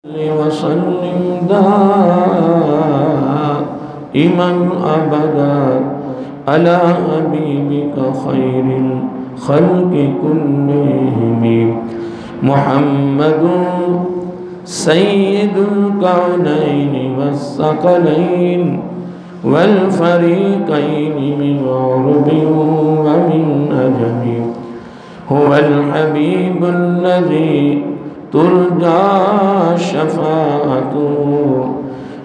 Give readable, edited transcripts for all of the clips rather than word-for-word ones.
وسلم دائما أبدا على حبيبك خير الخلق كلهم محمد سيد الكونين والثقلين والفريقين من عرب ومن أجم هو الحبيب الذي ترجى شفاعته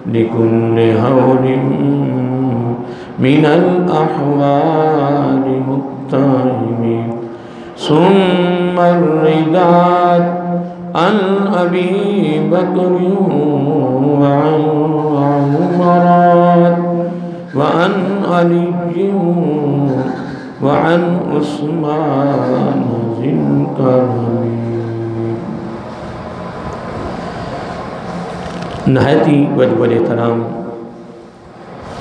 لكل هول من الأحوال مقتحم ثم الرداد عن أبي بكر وعن عمر وعن علي وعن عثمان ذي الكرم. نہایتی وجب الاحترام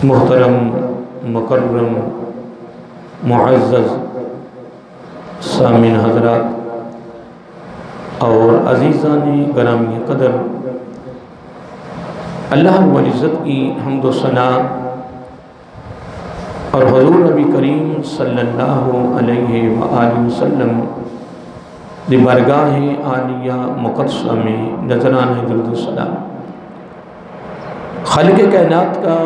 محترم مکرم معزز سامعین حضرات اور عزیزان گرامی قدر، اللہ رب العزت کی حمد و ثنا اور حضور نبی کریم صلی اللہ علیہ وآلہ وسلم دی بارگاہ عالیہ مقدسہ میں نذرانہ درود و سلام خالق کائنات کا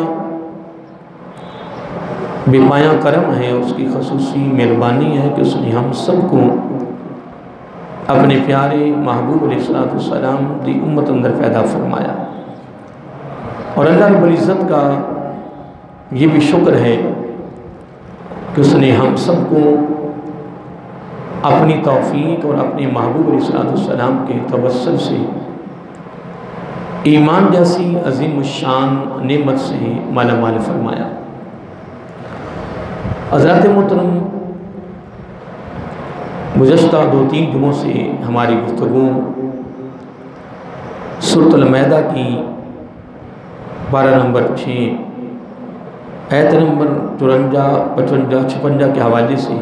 بے پایاں کرم ہے، اس کی خصوصی مہربانی ہے کہ اس نے ہم سب کو اپنے پیارے محبوب علیہ السلام دی امت اندر پیدا فرمایا، اور اللہ رب العزت کا یہ بھی شکر ہے کہ اس نے ہم سب کو اپنی توفیق اور اپنے محبوب علیہ السلام کے توسل سے ایمان جیسی عظیم الشان نعمت سے مالا مال فرمایا۔ حضرات محترم، گزشتہ 2-3 جمعوں سے ہماری گفتگو سورۃ المائدہ کی 12 نمبر 6 آیت نمبر 54، 55، 56 کے حوالے سے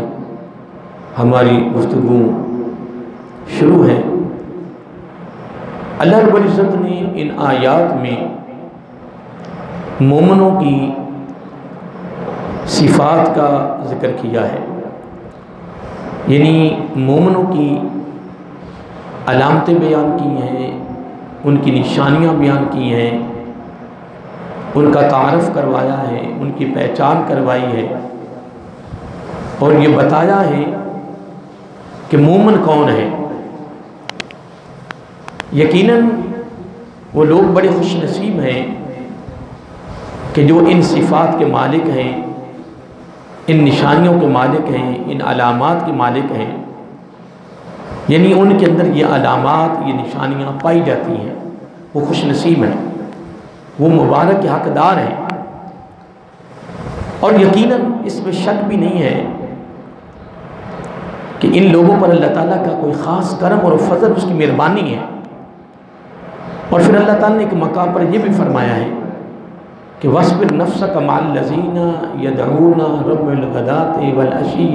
ہماری گفتگو شروع ہے۔ اللہ رب العزت نے ان آیات میں مومنوں کی صفات کا ذکر کیا ہے، یعنی مومنوں کی علامتیں بیان کی ہیں، ان کی نشانیاں بیان کی ہیں، ان کا تعارف کروایا ہے، ان کی پہچان کروائی ہے، اور یہ بتایا ہے کہ مومن کون ہے۔ یقیناً وہ لوگ بڑے خوش نصیب ہیں کہ جو ان صفات کے مالک ہیں، ان نشانیوں کے مالک ہیں، ان علامات کے مالک ہیں، یعنی ان کے اندر یہ علامات، یہ نشانیاں پائی جاتی ہیں، وہ خوش نصیب ہیں، وہ مبارک کے حقدار ہیں۔ اور یقیناً اس میں شک بھی نہیں ہے کہ ان لوگوں پر اللہ تعالیٰ کا کوئی خاص کرم اور فضل، اس کی مہربانی ہے۔ اور پھر اللہ تعالیٰ نے ایک مقام پر یہ بھی فرمایا ہے کہ وَاصْبِرْ نَفْسَكَ مَعَ الَّذِينَ يَدْعُونَ رَبَّهُمُ بِالْغَدَاةِ وَالْعَشِيِّ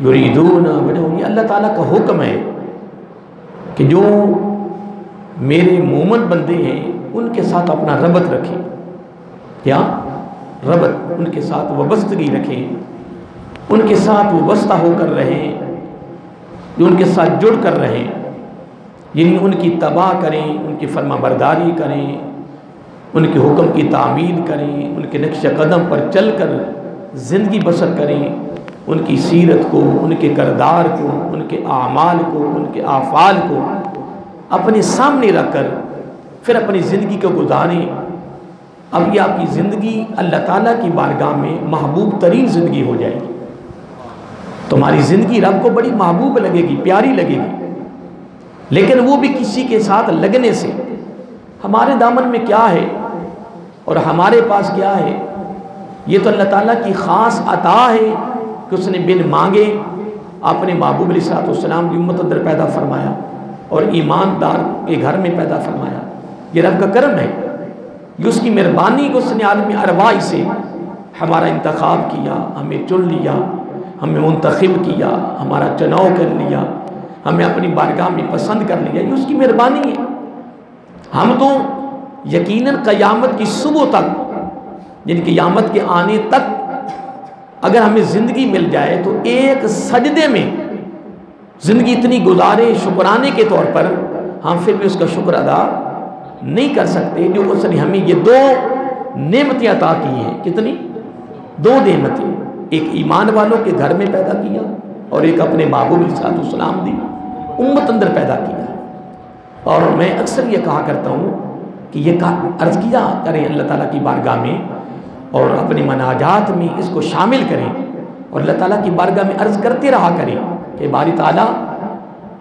يُرِيدُونَ وَجْهَهُ۔ یہ اللہ تعالیٰ کا حکم ہے کہ جو میرے مومن بندے ہیں ان کے ساتھ اپنا ربط رکھیں، کیا ربط، ان کے ساتھ وابستگی رکھیں، ان کے ساتھ وابستہ ہو کر رہیں، جو ان کے ساتھ جڑ کر رہیں، یعنی ان کی اتباع کریں، ان کی فرما برداری کریں، ان کے حکم کی تعمیل کریں، ان کے نقش قدم پر چل کر زندگی بسر کریں، ان کی سیرت کو، ان کے کردار کو، ان کے اعمال کو، ان کے افعال کو اپنے سامنے رکھ کر پھر اپنی زندگی کو گزاریں۔ اب یہ آپ کی زندگی اللہ تعالیٰ کی بارگاہ میں محبوب ترین زندگی ہو جائے گی، تمہاری زندگی رب کو بڑی محبوب لگے گی، پیاری لگے گی، لیکن وہ بھی کسی کے ساتھ لگنے سے۔ ہمارے دامن میں کیا ہے اور ہمارے پاس کیا ہے، یہ تو اللہ تعالیٰ کی خاص عطا ہے کہ اس نے بن مانگے اپنے محبوب علیہ السلام کی امت اندر پیدا فرمایا اور ایماندار کے گھر میں پیدا فرمایا۔ یہ رب کا کرم ہے، یہ اس کی مہربانی کو اس نے عالم ارواح سے ہمارا انتخاب کیا، ہمیں چن لیا، ہمیں منتخب کیا، ہمارا چناؤ کر لیا، ہمیں اپنی بارگاہ میں پسند کر لیا، یہ اس کی مہربانی ہے۔ ہم تو یقیناً قیامت کی صبح تک، یعنی قیامت کے آنے تک اگر ہمیں زندگی مل جائے تو ایک سجدے میں زندگی اتنی گزارے شکرانے کے طور پر، ہم پھر بھی اس کا شکر ادا نہیں کر سکتے جو اس نے ہمیں یہ دو نعمتیں عطا کی ہیں۔ کتنی؟ دو نعمتیں، ایک ایمان والوں کے گھر میں پیدا کیا اور ایک اپنے محبوب علیہ السلام دی امت اندر پیدا کیا۔ اور میں اکثر یہ کہا کرتا ہوں کہ یہ عرض کیا کریں اللہ تعالیٰ کی بارگاہ میں اور اپنی مناجات میں اس کو شامل کریں اور اللہ تعالیٰ کی بارگاہ میں عرض کرتے رہا کریں کہ باری تعالیٰ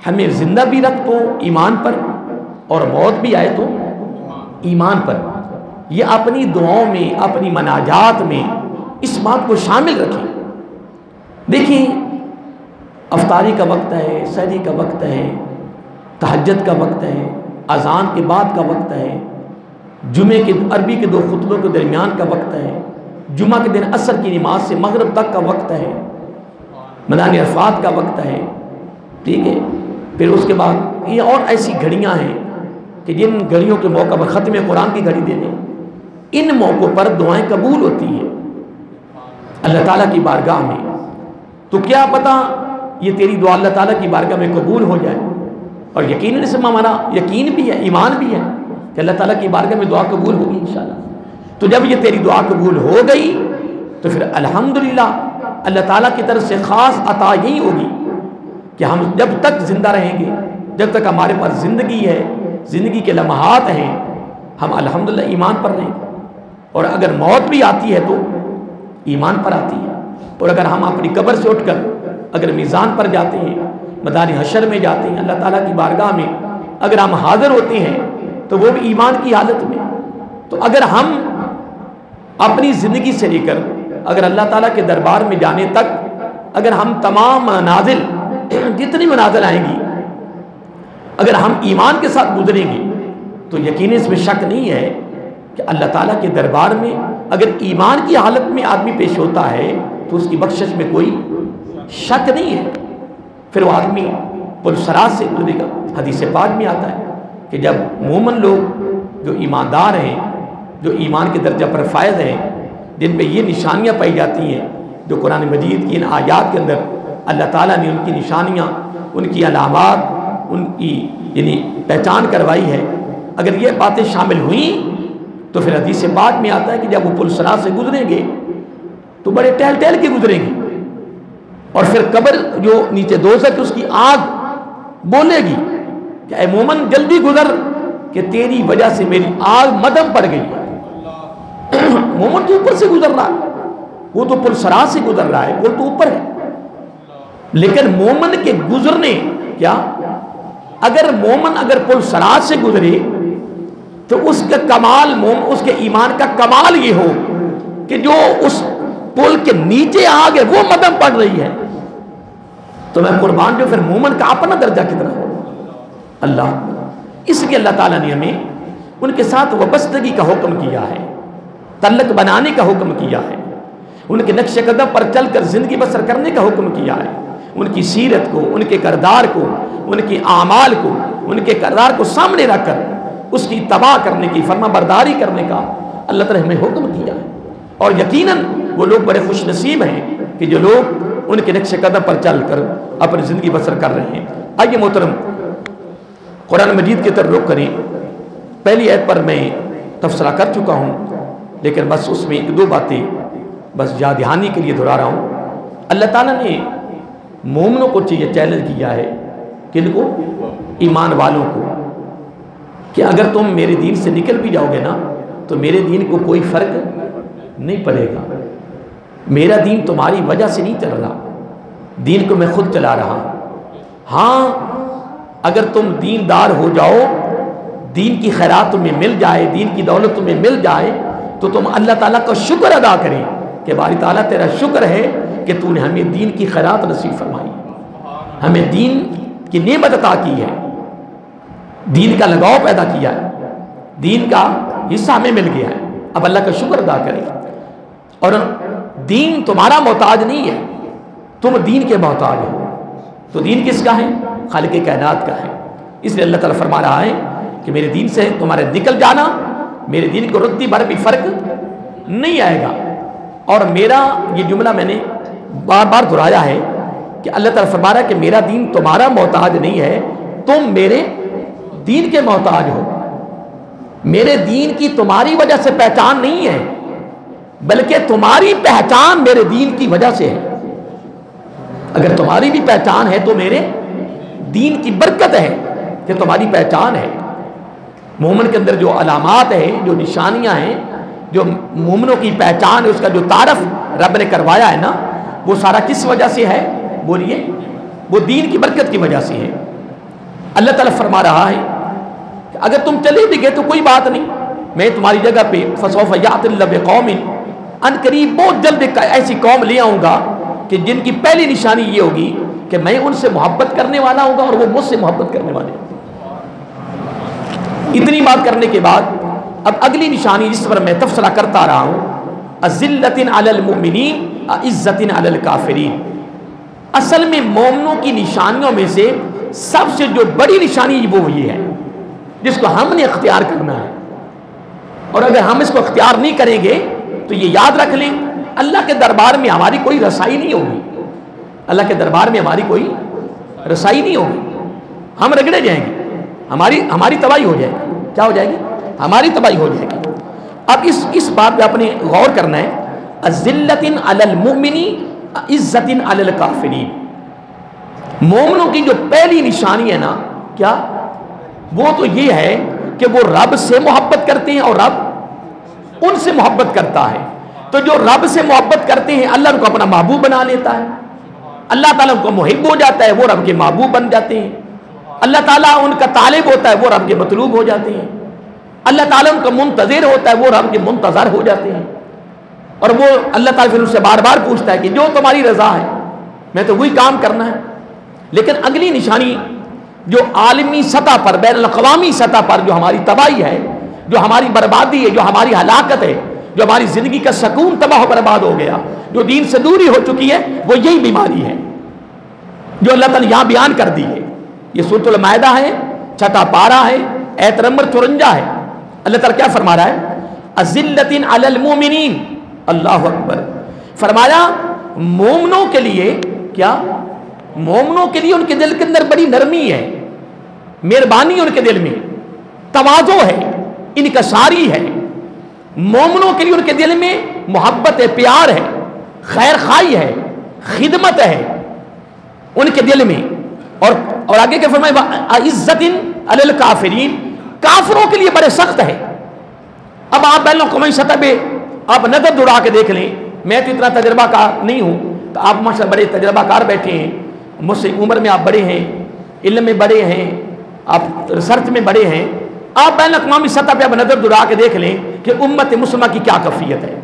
ہمیں زندہ بھی رکھ تو ایمان پر اور موت بھی آئے تو ایمان پر۔ یہ اپنی دعاؤں میں اپنی مناجات میں اس بات کو شامل رکھیں۔ دیکھیں افطاری کا وقت ہے، سحری کا وقت ہے، تہجد کا وقت ہے، اذان کے بعد کا وقت ہے، جمعے کے عربی کے 2 خطبوں کے درمیان کا وقت ہے، جمعہ کے دن عصر کی نماز سے مغرب تک کا وقت ہے، میدان عرفات کا وقت ہے، ٹھیک ہے۔ پھر اس کے بعد یہ اور ایسی گھڑیاں ہیں کہ جن گھڑیوں کے موقع پر ختم قرآن کی گھڑی دینے، ان موقعوں پر دعائیں قبول ہوتی ہیں اللہ تعالیٰ کی بارگاہ میں۔ تو کیا پتہ یہ تیری دعا اللہ تعالیٰ کی بارگاہ میں قبول ہو جائے، اور یقیناً اس میں ہمارا یقین بھی ہے، ایمان بھی ہے کہ اللہ تعالیٰ کی بارگاہ میں دعا قبول ہوگی انشاءاللہ۔ تو جب یہ تیری دعا قبول ہو گئی تو پھر الحمدللہ اللہ تعالیٰ کی طرف سے خاص عطا یہی ہوگی کہ ہم جب تک زندہ رہیں گے، جب تک ہمارے پاس زندگی ہے، زندگی کے لمحات ہیں، ہم الحمدللہ ایمان پر رہیں گے۔ اور اگر موت بھی آتی ہے تو ایمان پر آتی ہے۔ اور اگر ہم اپنی قبر سے اٹھ کر اگر میزان پر جاتے ہیں، میدان حشر میں جاتے ہیں، اللہ تعالیٰ کی بارگاہ میں اگر ہم حاضر ہوتے ہیں تو وہ بھی ایمان کی حالت میں۔ تو اگر ہم اپنی زندگی سے لے کر اگر اللہ تعالیٰ کے دربار میں جانے تک اگر ہم تمام منازل جتنی منازل آئیں گی اگر ہم ایمان کے ساتھ گزریں گے تو یقیناً اس میں شک نہیں ہے کہ اللہ تعالیٰ کے دربار میں اگر ایمان کی حالت میں آدمی پیش ہوتا ہے تو اس کی بخشش میں کوئی شک نہیں ہے۔ پھر وہ آدمی پرسرات سے گزرے گا۔ حدیث پاک میں آتا ہے کہ جب مومن لوگ جو ایماندار ہیں، جو ایمان کے درجہ پر فائز ہیں، جن پہ یہ نشانیاں پائی جاتی ہیں جو قرآن مجید کی ان آیات کے اندر اللہ تعالیٰ نے ان کی نشانیاں، ان کی علامات، ان کی یعنی پہچان کروائی ہے، اگر یہ باتیں شامل ہوئیں تو پھر حدیث پاک میں آتا ہے کہ جب وہ پلسرات سے گزریں گے تو بڑے ٹہل ٹہل کے گزریں گے، اور پھر قبر جو نیچے دوزخ اس کی آگ بولے گی کہ اے مومن جلدی گزر کہ تیری وجہ سے میری آگ مدھم پڑ گئی۔ مومن تو اوپر سے گزر رہا ہے، وہ تو پلسرات سے گزر رہا ہے، پل تو اوپر ہے، لیکن مومن کے گزرنے کیا اگر مومن اگر پلسرات سے گزرے تو اس کا کمال اس کے ایمان کا کمال یہ ہو کہ جو اس پل کے نیچے آگ ہے وہ مدھم پڑ رہی ہے، تو میں قربان جو پھر مومن کا اپنا درجہ کتنا ہو اللہ۔ اس لیے اللہ تعالیٰ نے ہمیں ان کے ساتھ وابستگی کا حکم کیا ہے، تعلق بنانے کا حکم کیا ہے، ان کے نقش قدم پر چل کر زندگی بسر کرنے کا حکم کیا ہے، ان کی سیرت کو، ان کے کردار کو، ان کے اعمال کو، ان کے کردار کو سامنے رکھ کر اس کی اتباع کرنے کی، فرما برداری کرنے کا اللہ تعالیٰ ہمیں حکم کیا ہے۔ اور یقیناً وہ لوگ بڑے خوش نصیب ہیں کہ جو لوگ ان کے نقش قدم پر چل کر اپنی زندگی بسر کر رہے ہیں۔ آئیے محترم قرآن مجید کی طرف رخ کریں۔ پہلی آیت پر میں تبصرہ کر چکا ہوں، لیکن بس اس میں 1-2 باتیں بس یاد دہانی کے لیے دہرا رہا ہوں۔ اللہ تعالیٰ نے مومنوں کو یہ چیلنج کیا ہے، کن کو؟ ایمان والوں کو، کہ اگر تم میرے دین سے نکل بھی جاؤ گے نا تو میرے دین کو کوئی فرق نہیں پڑے گا، میرا دین تمہاری وجہ سے نہیں چل رہا، دین کو میں خود چلا رہا ہوں۔ ہاں اگر تم دیندار ہو جاؤ، دین کی خیرات تمہیں مل جائے، دین کی دولت تمہیں مل جائے تو تم اللہ تعالیٰ کا شکر ادا کریں کہ باری تعالیٰ تیرا شکر ہے کہ تو نے ہمیں دین کی خیرات نصیب فرمائی، ہمیں دین کی نعمت عطا کی ہے، دین کا لگاؤ پیدا کیا ہے، دین کا حصہ ہمیں مل گیا ہے، اب اللہ کا شکر ادا کریں۔ اور دین تمہارا محتاج نہیں ہے، تم دین کے محتاج ہو۔ تو دین کس کا ہے؟ خالق کائنات کا ہے۔ اس لیے اللہ تعالیٰ فرما رہا ہے کہ میرے دین سے تمہارے نکل جانا میرے دین کو رتی بھر بھی فرق نہیں آئے گا. اور میرا یہ جملہ میں نے بار بار دہرایا ہے کہ اللہ تعالیٰ فرما رہا ہے کہ میرا دین تمہارا محتاج نہیں ہے، تم میرے دین کے محتاج ہو. میرے دین کی تمہاری وجہ سے پہچان نہیں ہے، بلکہ تمہاری پہچان میرے دین کی وجہ سے ہے. اگر تمہاری بھی پہچان ہے تو میرے دین کی برکت ہے کہ تمہاری پہچان ہے. مومن کے اندر جو علامات ہیں، جو نشانیاں ہیں، جو مومنوں کی پہچان ہے، اس کا جو تعارف رب نے کروایا ہے نا، وہ سارا کس وجہ سے ہے؟ بولیے، وہ دین کی برکت کی وجہ سے ہے. اللہ تعالیٰ فرما رہا ہے کہ اگر تم چلے بھی گئے تو کوئی بات نہیں، میں تمہاری جگہ پہ فسوف یأتی اللہ بقوم، ان قریب بہت جلد ایسی قوم لے آؤں گا کہ جن کی پہلی نشانی یہ ہوگی کہ میں ان سے محبت کرنے والا ہوں گا اور وہ مجھ سے محبت کرنے والے ہوں. اتنی بات کرنے کے بعد اب اگلی نشانی جس پر میں تفصیل کرتا رہا ہوں، اذلۃ علی المؤمنین عزۃ علی الکافرین. اصل میں مومنوں کی نشانیوں میں سے سب سے جو بڑی نشانی وہ یہ ہے جس کو ہم نے اختیار کرنا ہے. اور اگر ہم اس کو اختیار نہیں کریں گے تو یہ یاد رکھ لیں، اللہ کے دربار میں ہماری کوئی رسائی نہیں ہوگی. اللہ کے دربار میں ہماری کوئی رسائی نہیں ہوگی، ہم رگڑے جائیں گے، ہماری تباہی ہو جائے گی. کیا ہو جائے گی؟ ہماری تباہی ہو جائے گی. اب اس بات پہ آپ نے غور کرنا ہے. اذلۃ علی المؤمنین عزۃ علی الکافرین. مومنوں کی جو پہلی نشانی ہے نا، کیا وہ تو یہ ہے کہ وہ رب سے محبت کرتے ہیں اور رب ان سے محبت کرتا ہے. تو جو رب سے محبت کرتے ہیں اللہ ان کو اپنا محبوب بنا لیتا ہے، اللہ تعالیٰ ان کو محب ہو جاتا ہے، وہ رب کے محبوب بن جاتے ہیں. اللہ تعالیٰ ان کا طالب ہوتا ہے، وہ رب کے مطلوب ہو جاتے ہیں. اللہ تعالیٰ ان کا منتظر ہوتا ہے، وہ رب کے منتظر ہو جاتے ہیں. اور وہ اللہ تعالیٰ پھر ان سے بار بار پوچھتا ہے کہ جو تمہاری رضا ہے میں تو وہی کام کرنا ہے. لیکن اگلی نشانی جو عالمی سطح پر، بین الاقوامی سطح پر جو ہماری تباہی ہے، جو ہماری بربادی ہے، جو ہماری ہلاکت ہے، جو ہماری زندگی کا سکون تباہ و برباد ہو گیا، جو دین سے دوری ہو چکی ہے، وہ یہی بیماری ہے جو اللہ تعالیٰ یہاں بیان کر دی ہے. یہ سورۃ المائدہ ہے، 6 پارہ ہے، ایت نمبر 54 ہے. اللہ تعالیٰ کیا فرما رہا ہے؟ اذلۃ علی المؤمنین. اللہ اکبر. فرمایا مومنوں کے لیے کیا؟ مومنوں کے لیے ان کے دل کے اندر بڑی نرمی ہے، مہربانی ان کے دل میں، تواضع ہے، انکساری ہے. مومنوں کے لیے ان کے دل میں محبت ہے، پیار ہے، خیر خواہی ہے، خدمت ہے ان کے دل میں. اور آگے کیا فرمایا؟ عزت علی الکافرین. کافروں کے لیے بڑے سخت ہے. اب آپ بین الاقوامی سطح پہ آپ نظر دوڑا کے دیکھ لیں. میں تو اتنا تجربہ کار نہیں ہوں، تو آپ ماشاء اللہ بڑے تجربہ کار بیٹھے ہیں، مجھ سے عمر میں آپ بڑے ہیں، علم میں بڑے ہیں، آپ ریسرچ میں بڑے ہیں. آپ بین الاقوامی سطح پہ آپ نظر دوڑا کے دیکھ لیں کہ امت مسلمہ کی کیا کیفیت ہے.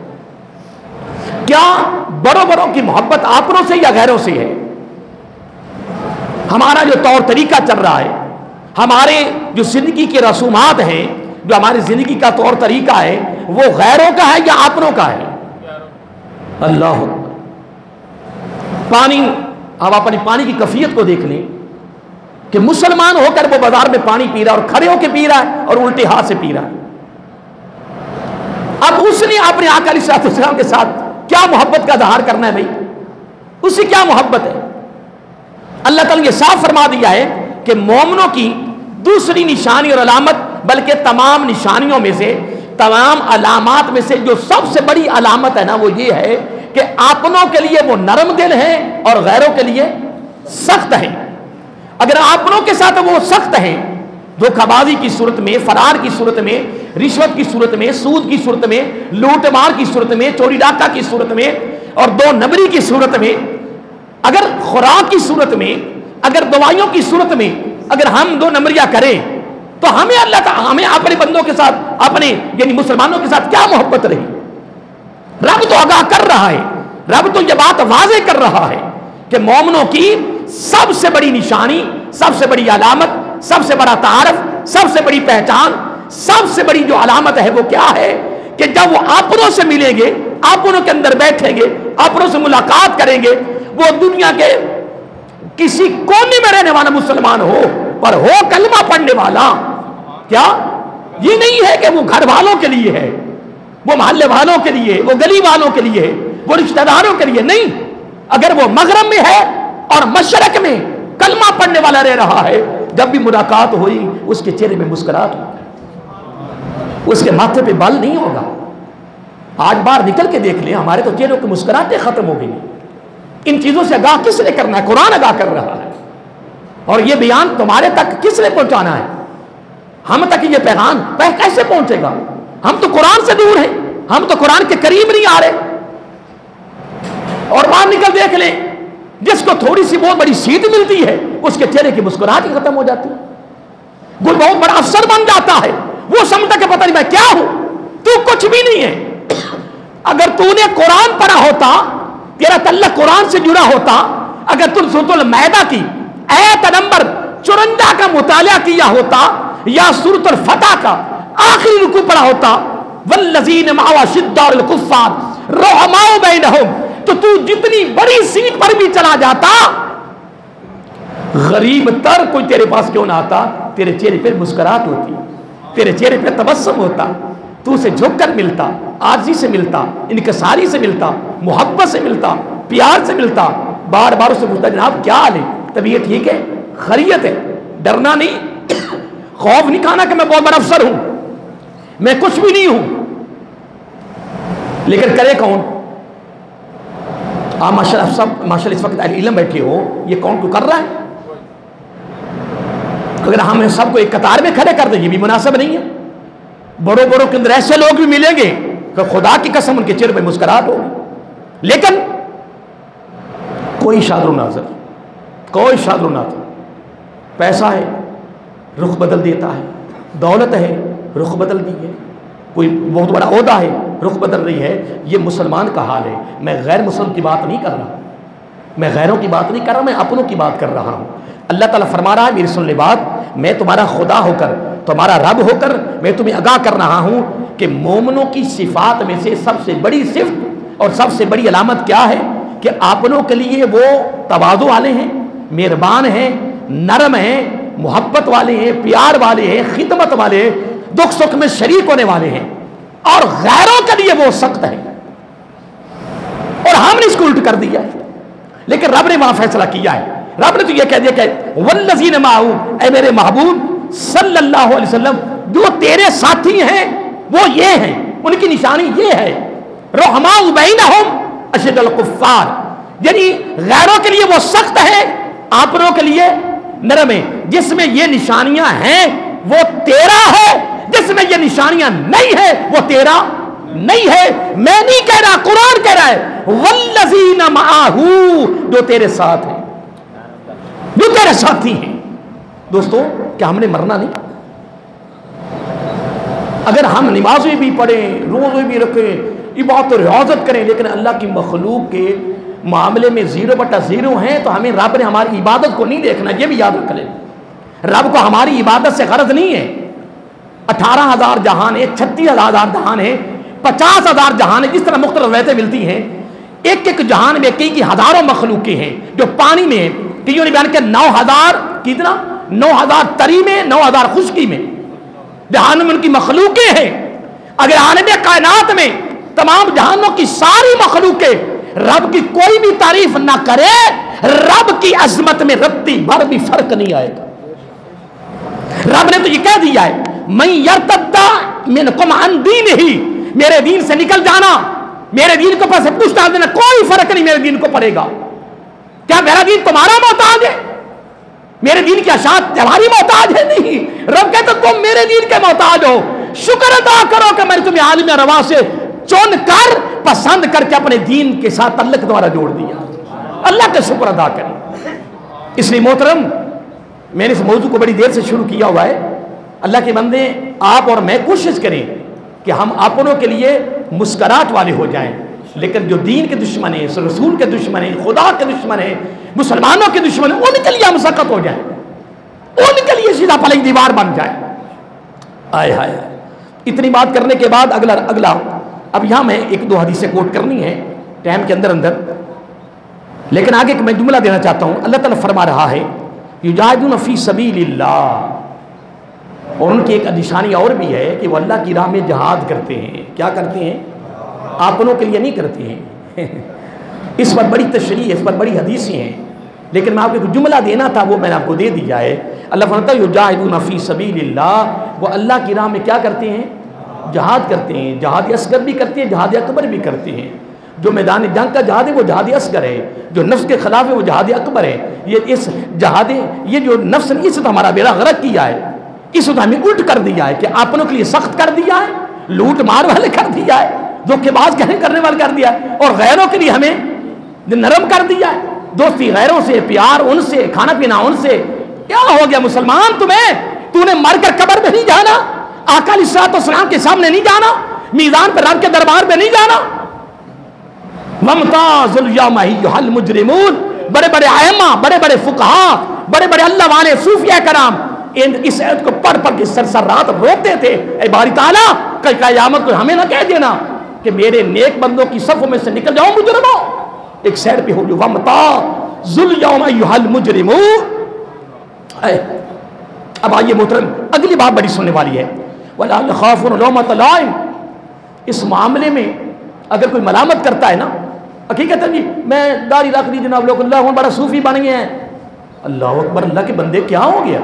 کیا بڑوں کی محبت آپنوں سے یا غیروں سے ہے؟ ہمارا جو طور طریقہ چل رہا ہے، ہمارے جو زندگی کے رسومات ہیں، جو ہماری زندگی کا طور طریقہ ہے، وہ غیروں کا ہے یا اپنوں کا ہے؟ اللہ پانی، اب اپنی پانی کی کیفیت کو دیکھ لیں کہ مسلمان ہو کر وہ بازار میں پانی پی رہا اور کھڑے ہو کے پی رہا ہے اور الٹے ہاتھ سے پی رہا ہے. اب اس نے اپنے آقا علیہ السلام کے ساتھ کیا محبت کا اظہار کرنا ہے بھائی؟ اس سے کیا محبت ہے؟ اللہ تعالیٰ نے یہ صاف فرما دیا ہے کہ مومنوں کی دوسری نشانی اور علامت، بلکہ تمام نشانیوں میں سے، تمام علامات میں سے جو سب سے بڑی علامت ہے نا، وہ یہ ہے کہ اپنوں کے لیے وہ نرم دل ہیں اور غیروں کے لیے سخت ہیں. اگر اپنوں کے ساتھ وہ سخت ہیں، دھوکہ بازی کی صورت میں، فرار کی صورت میں، رشوت کی صورت میں، سود کی صورت میں، لوٹ مار کی صورت میں، چوری ڈاکہ کی صورت میں، اور 2 نمبری کی صورت میں، اگر خوراک کی صورت میں، اگر دوائیوں کی صورت میں اگر ہم 2 نمبریاں کریں تو ہمیں اللہ تعالیٰ، ہمیں اپنے بندوں کے ساتھ، اپنے یعنی مسلمانوں کے ساتھ کیا محبت رہی؟ رب تو آگاہ کر رہا ہے، رب تو یہ بات واضح کر رہا ہے کہ مومنوں کی سب سے بڑی نشانی، سب سے بڑی علامت، سب سے بڑا تعارف، سب سے بڑی پہچان، سب سے بڑی جو علامت ہے وہ کیا ہے کہ جب وہ اپنوں سے ملیں گے، اپنوں کے اندر بیٹھیں گے، اپنوں سے ملاقات کریں گے، وہ دنیا کے کسی کونے میں رہنے والا مسلمان ہو، پر ہو کلمہ پڑھنے والا، کیا یہ نہیں ہے کہ وہ گھر والوں کے لیے ہے، وہ محلے والوں کے لیے، وہ گلی والوں کے لیے، وہ رشتہ داروں کے لیے نہیں. اگر وہ مغرب میں ہے اور مشرق میں کلمہ پڑھنے والا رہ رہا ہے، جب بھی ملاقات ہوئی اس کے چہرے میں مسکراہٹ ہوگی، اس کے ماتھے پہ بال نہیں ہوگا. آج باہر نکل کے دیکھ لیں، ہمارے تو چہروں کی مسکراہٹیں ختم ہو گئی. ان چیزوں سے آگاہ کس نے کرنا ہے؟ قرآن آگاہ کر رہا ہے. اور یہ بیان تمہارے تک کس نے پہنچانا ہے؟ ہم تک یہ پیغام کیسے پہنچے گا؟ ہم تو قرآن سے دور ہیں، ہم تو قرآن کے قریب نہیں آ رہے. اور باہر نکل دیکھ لیں، جس کو تھوڑی سی بہت بڑی سیٹ ملتی ہے اس کے چہرے کی مسکراہٹ ہی ختم ہو جاتی ہے. کوئی بہت بڑا افسر بن جاتا ہے، وہ سمجھتا کہ پتہ نہیں میں کیا ہوں، تو کچھ بھی نہیں ہے. اگر تو نے قرآن پڑھا ہوتا، تیرا تعلق قرآن سے جڑا ہوتا، اگر تم سورۃ المائدہ کی آیت نمبر 54 کا مطالعہ کیا ہوتا یا سورۃ الفتح کا آخری رکوع پڑھا ہوتا، والذین معه اشداء الکفار رحماء بینہم، تو جتنی بڑی سیٹ پر بھی چلا جاتا، غریب تر کوئی تیرے پاس کیوں نہ آتا، تیرے چہرے پہ مسکراہٹ ہوتی، تیرے چہرے پہ تبسم ہوتا، تو اسے جھک کر ملتا، عاجزی سے ملتا، انکساری سے ملتا، محبت سے ملتا، پیار سے ملتا. بار بار اسے پوچھتا جناب کیا حال ہے، طبیعت ٹھیک ہے، خیریت ہے، ڈرنا نہیں، خوف نہیں کھانا کہ میں بہت بڑا افسر ہوں، میں کچھ بھی نہیں ہوں. لیکن کرے کون؟ آپ ماشاءاللہ اس وقت اہل علم بیٹھے ہو، یہ کون کو کر رہا ہے؟ اگر ہم سب کو ایک قطار میں کھڑے کر دیں یہ بھی مناسب نہیں ہے. بڑوں بڑوں کے اندر ایسے لوگ بھی ملیں گے کہ خدا کی قسم ان کے چہرے پہ مسکراہٹ ہوگی، لیکن کوئی شادر و ناظر، کوئی شادر و ناظر. پیسہ ہے رخ بدل دیتا ہے، دولت ہے رخ بدل دی ہے، کوئی بہت بڑا عہدہ ہے رخ بدل رہی ہے. یہ مسلمان کا حال ہے. میں غیر مسلم کی بات نہیں کر رہا، میں غیروں کی بات نہیں کر رہا، میں اپنوں کی بات کر رہا ہوں. اللہ تعالیٰ فرما رہا ہے میری سن لے بات، میں تمہارا خدا ہو کر، تمہارا رب ہو کر میں تمہیں آگاہ کر رہا ہوں کہ مومنوں کی صفات میں سے سب سے بڑی صفت اور سب سے بڑی علامت کیا ہے کہ اپنوں کے لیے وہ تواضع والے ہیں، مہربان ہیں، نرم ہیں، محبت والے ہیں، پیار والے ہیں، خدمت والے ہیں، دکھ سکھ میں شریک ہونے والے ہیں. اور غیروں کے لیے وہ سخت ہے. اور ہم نے اس کو الٹ کر دیا ہے، لیکن رب نے وہاں فیصلہ کیا ہے. رب نے تو یہ کہہ دیا کہ والذین معہ، اے میرے محبوب صلی اللہ علیہ وسلم، جو تیرے ساتھی ہیں وہ یہ ہیں، ان کی نشانی یہ ہے، رحماء بینہم اشد الکفار، یعنی غیروں کے لیے وہ سخت ہے، آپنوں کے لیے نرم ہے. جس میں یہ نشانیاں ہیں وہ تیرا ہے، جس میں یہ نشانیاں نہیں ہے وہ تیرا نہیں ہے. میں نہیں کہہ رہا، قرآن کہہ رہا ہے والذین معہ، جو تیرے ساتھ ہیں، جو تیرے ساتھی ہیں. دوستو کیا ہم نے مرنا نہیں؟ اگر ہم نمازیں بھی پڑھیں، روزے بھی رکھیں، عبادت و ریاضت کریں، لیکن اللہ کی مخلوق کے معاملے میں 0/0 ہیں، تو ہمیں رب نے ہماری عبادت کو نہیں دیکھنا. یہ بھی یاد رکھ لیں، رب کو ہماری عبادت سے غرض نہیں ہے. 18,000 جہان ہے، 36,000 جہان ہے، 50,000 جہان ہے. جس طرح مختلف روایتیں ملتی ہیں، ایک ایک جہان میں کئی ہزاروں مخلوقیں ہیں جو پانی میں ہیں. کئیوں نے بیان کیا 9,000، کتنا 9,000 تری میں، 9,000 خشکی میں، جہان میں ان کی مخلوقیں ہیں. اگر عالم کائنات میں تمام جہانوں کی ساری مخلوقیں رب کی کوئی بھی تعریف نہ کرے، رب کی عظمت میں رتی بھر بھی فرق نہیں آئے گا. رب نے تو یہ کہہ دیا ہے من یرتد منکم عن دینہ، میرے دین سے نکل جانا، میرے دین کو پاس پوچھتا دینا، کوئی فرق نہیں میرے دین کو پڑے گا. کیا میرا دین تمہارا محتاج ہے؟ میرے دین کی اشاعت تمہاری محتاج ہے؟ نہیں. رب کہتا تم میرے دین کے محتاج ہو. شکر ادا کرو کہ میں نے تمہیں عالم روا سے چن کر پسند کر کے اپنے دین کے ساتھ تعلق تمہارا جوڑ دیا. اللہ کا شکر ادا کریں. اس لیے محترم، میں نے اس موضوع کو بڑی دیر سے شروع کیا ہوا ہے. اللہ کے بندے آپ اور میں کوشش کریں کہ ہم اپنوں کے لیے مسکراہٹ والے ہو جائیں، لیکن جو دین کے دشمن ہیں، رسول کے دشمن ہیں، خدا کے دشمن ہیں، مسلمانوں کے دشمن ہیں، ان کے لیے ہم سخت ہو جائیں، ان کے لیے سیدھا پلنگ دیوار بن جائیں. آئے ہائے. اتنی بات کرنے کے بعد اگلا اب یہاں میں 1-2 حدیثیں کوٹ کرنی ہے ٹائم کے اندر، لیکن آگے میں جملہ دینا چاہتا ہوں. اللہ تعالیٰ فرما رہا ہے یجاہدون فی سبیل اللہ، اور ان کی ایک نشانی اور بھی ہے کہ وہ اللہ کی راہ میں جہاد کرتے ہیں. کیا کرتے ہیں؟ اپنوں کے لیے نہیں کرتے ہیں. اس پر بڑی تشریح ہے، اس پر بڑی حدیثیں ہیں، لیکن میں آپ کو جملہ دینا تھا وہ میں نے آپ کو دے دیا ہے. اللہ فرماتا ہے یجاہدون فی سبیل اللہ، وہ اللہ کی راہ میں کیا کرتے ہیں؟ جہاد کرتے ہیں. جہاد اصغر بھی کرتے ہیں، جہاد اکبر بھی کرتے ہیں. جو میدان جنگ کا جہاد ہے وہ جہاد اصغر ہے، جو نفس کے خلاف ہے وہ جہاد اکبر ہے. یہ جو نفس نے اس نے ہمارا بیڑا غرق کیا ہے، اس نے ہمیں الٹ کر دیا ہے کہ اپنوں کے لیے سخت کر دیا ہے، لوٹ مار والے کر دیا ہے، دھوکے باز کرنے والے کر دیا ہے، اور غیروں کے لیے ہمیں نرم کر دیا ہے. دوستی غیروں سے، پیار ان سے، کھانا پینا ان سے. کیا ہو گیا مسلمان تمہیں؟ تو نے مر کر قبر میں نہیں جانا، آقا علیہ الصلوۃ والسلام کے سامنے نہیں جانا، میزان پر رب کے دربار میں نہیں جانا. وَامْتَازُ الْيَوْمَ أَيُّهَا الْمُجْرِمُونَ، بڑے بڑے ائمہ، بڑے بڑے فقہاء، بڑے بڑے اللہ والے صوفیاء کرام اس آیت کو پڑھ پڑھ کے سر رات روتے تھے. اے باری تعالیٰ، کل قیامت کو ہمیں نہ کہہ دینا کہ میرے نیک بندوں کی صفوں میں سے نکل جاؤ مجرموں. ایک سائڈ پہ ہو جو وَامْتَازُ الْيَوْمَ أَيُّهَا الْمُجْرِمُونَ. اب آئیے محترم، اگلی بات بڑی سننے والی ہے. وَلَا يَخَافُونَ لَوْمَةَ لَائِمٍ. اس معاملے میں اگر کوئی ملامت کرتا ہے نا، حقیقت ہے جی میں داڑھی رکھ دی جناب، لوگ اللہ بڑا صوفی بن گئے ہیں. اللہ اکبر، اللہ کے بندے کیا ہو گیا؟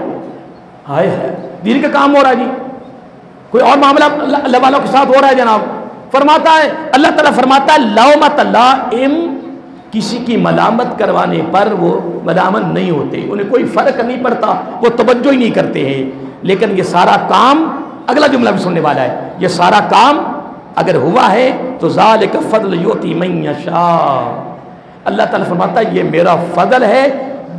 ہائے ہائے، دین کا کام ہو رہا ہے جی، کوئی اور معاملہ اللہ والوں کے ساتھ ہو رہا ہے جناب. فرماتا ہے اللہ تعالیٰ فرماتا ہے لومۃ لائم، کسی کی ملامت کروانے پر وہ ملامت نہیں ہوتے، انہیں کوئی فرق نہیں پڑتا، وہ توجہ ہی نہیں کرتے ہیں. لیکن یہ سارا کام، اگلا جملہ بھی سننے والا ہے، یہ سارا کام اگر ہوا ہے تو ذالک فضل یؤتی من یشاء. اللہ تعالیٰ فرماتا ہے یہ میرا فضل ہے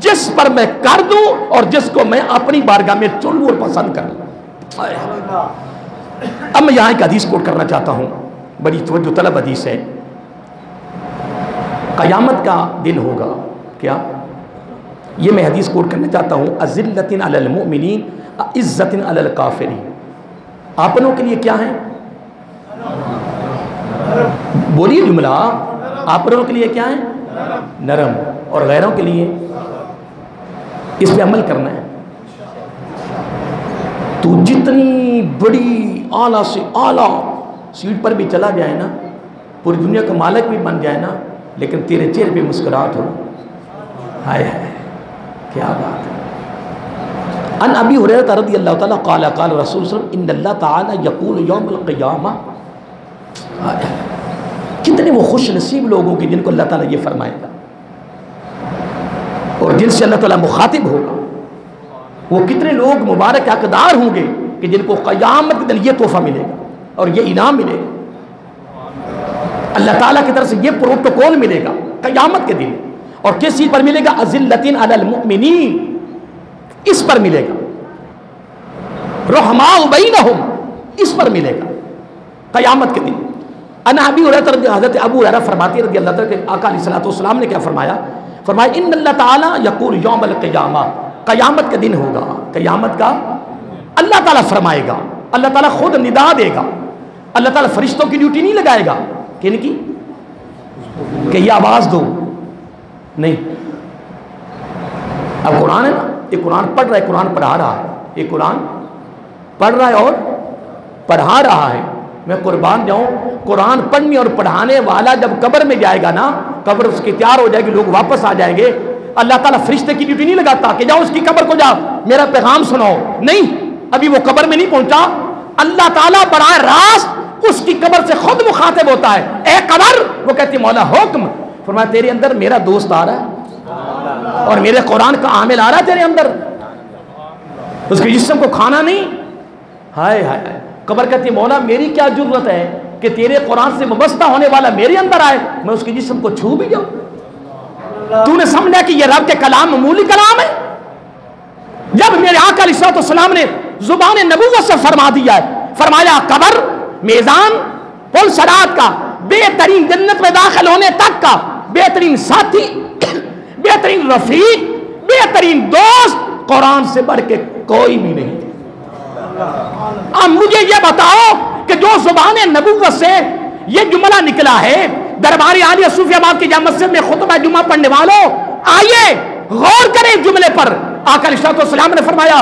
جس پر میں کر دوں اور جس کو میں اپنی بارگاہ میں چن لوں اور پسند کر لوں. اب میں یہاں ایک حدیث کوٹ کرنا چاہتا ہوں، بڑی توجہ طلب حدیث ہے. قیامت کا دن ہوگا کیا، یہ میں حدیث کوٹ کرنا چاہتا ہوں. اذلۃ علی المؤمنین عزۃ علی الکافرین. آپنوں کے لیے کیا ہے؟ بولیے جملہ. آپنوں کے لیے کیا ہے؟ نرم. اور غیروں کے لیے اس پہ عمل کرنا ہے. تو جتنی بڑی اعلیٰ سے اعلیٰ سیٹ پر بھی چلا جائے نا، پوری دنیا کا مالک بھی بن جائے نا، لیکن تیرے چہرے پہ مسکراہٹ ہو، ہائے ہائے کیا بات ہے. ان ابی ہریرہ رضی اللہ تعالیٰ قال قال رسول صلی اللہ علیہ وسلم ان اللہ تعالیٰ یقول یوم القیامہ. کتنے وہ خوش نصیب لوگ ہوں گے جن کو اللہ تعالیٰ یہ فرمائے گا اور جن سے اللہ تعالیٰ مخاطب ہوگا. وہ کتنے لوگ مبارک حقدار ہوں گے کہ جن کو قیامت کے دن یہ تحفہ ملے گا اور یہ انعام ملے گا، اللہ تعالیٰ کی طرف سے یہ پروٹوکول ملے گا قیامت کے دن. اور کس چیز پر ملے گا؟ اذلۃ علی المؤمنین، اس پر ملے گا. رحماء بینہم، اس پر ملے گا قیامت کے دن. ان ابی ہریرہ، حضرت ابو ہریرہ فرماتے رضی اللہ تعالیٰ کہ آقا علیہ الصلوۃ والسلام نے کیا فرمایا؟ فرمایا ان اللہ تعالیٰ یقول یوم القیامہ، قیامت کا دن ہوگا. قیامت کا اللہ تعالیٰ فرمائے گا، اللہ تعالیٰ خود ندا دے گا. اللہ تعالیٰ فرشتوں کی ڈیوٹی نہیں لگائے گا کن کی کہ یہ آواز دو، نہیں. اب قرآن ہے نا، یہ قرآن پڑھ رہا ہے، قرآن پڑھا رہا ہے، یہ قرآن پڑھ رہا ہے اور پڑھا رہا ہے. میں قربان جاؤں، قرآن پڑھنے اور پڑھانے والا جب قبر میں جائے گا نا، قبر اس کی تیار ہو جائے گی، لوگ واپس آ جائیں گے، اللہ تعالیٰ فرشتے کی ڈیوٹی نہیں لگاتا کہ جاؤ اس کی قبر کو جاؤ میرا پیغام سناؤ. نہیں، ابھی وہ قبر میں نہیں پہنچا، اللہ تعالیٰ براہ راست اس کی قبر سے خود مخاطب ہوتا ہے. اے قبر، وہ کہتی مولا حکم. فرمایا تیرے اندر میرا دوست آ رہا ہے اور میرے قرآن کا عامل آ رہا ہے تیرے اندر، اس کے جسم کو کھانا نہیں. ہائے ہائے. قبر کہتی مولا میری کیا ضرورت ہے کہ تیرے قرآن سے وابستہ ہونے والا میرے اندر آئے، میں اس کے جسم کو چھو بھی جاؤں. تو نے سمجھا کہ یہ رب کے کلام معمولی کلام ہے؟ جب میرے آقا علیہ الصلوۃ والسلام نے زبان نبوت سے فرما دیا ہے، فرمایا قبر، میزان، پل صراط کا بہترین، جنت میں داخل ہونے تک کا بہترین ساتھی، بہترین رفیق، بہترین دوست قرآن سے بڑھ کے کوئی بھی نہیں. اب مجھے یہ بتاؤ کہ جو زبان نبوت سے یہ جملہ نکلا ہے، درباری عالیہ صوفی آباد کی جامع مسجد میں خطبہ جمعہ پڑھنے والوں، آئیے غور کریں اس جملے پر. آقا علیہ الصلوۃ والسلام نے فرمایا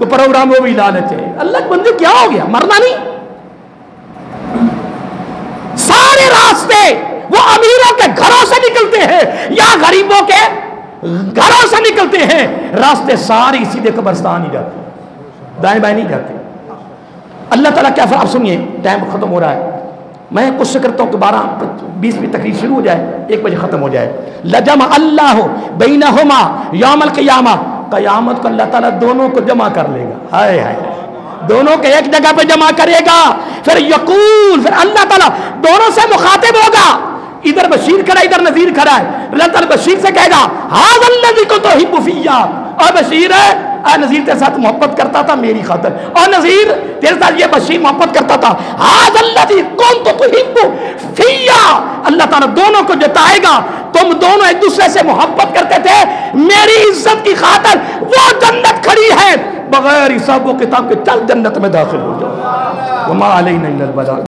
وہ پروگرام وہ بھی لالچ ہے. اللہ کے بندے کیا ہو گیا؟ مرنا نہیں. سارے راستے وہ امیروں کے گھروں سے نکلتے ہیں یا غریبوں کے گھروں سے نکلتے ہیں. راستے سارے سیدھے قبرستان ہی جاتے ہیں, دائیں بائیں نہیں جاتے. اللہ تعالیٰ کیا آپ سنیے, ٹائم ختم ہو رہا ہے. میں کوشش کرتا ہوں کہ 12:20 میں تقریر شروع ہو جائے, 1 بجے ختم ہو جائے. لجمع اللہ بینہما یوم القیامہ, قیامت کو اللہ تعالیٰ دونوں کو جمع کر لے گا. ہائے ہائے, دونوں کو ایک جگہ پہ جمع کرے گا. پھر یقول, پھر اللہ تعالیٰ دونوں سے مخاطب ہوگا. ادھر بشیر کھڑا ادھر نذیر کھڑا ہے. اللہ تعالیٰ بشیر سے کہے گا ھذا الذی کنت احب فیہ, اے بشیر ہے, اے نذیر تیرے ساتھ محبت کرتا تھا میری خاطر, اور نذیر تیرے ساتھ یہ بشیر محبت کرتا تھا. ھذا الذی کنت احب فیہ, اللہ تعالیٰ دونوں کو جتائے گا تم دونوں ایک دوسرے سے محبت کرتے تھے میری عزت کی خاطر. وہ جنت کھڑی ہے, بغیر حساب و کتاب کے چل جنت میں داخل ہو جاؤ. وما علینا الا البلاغ.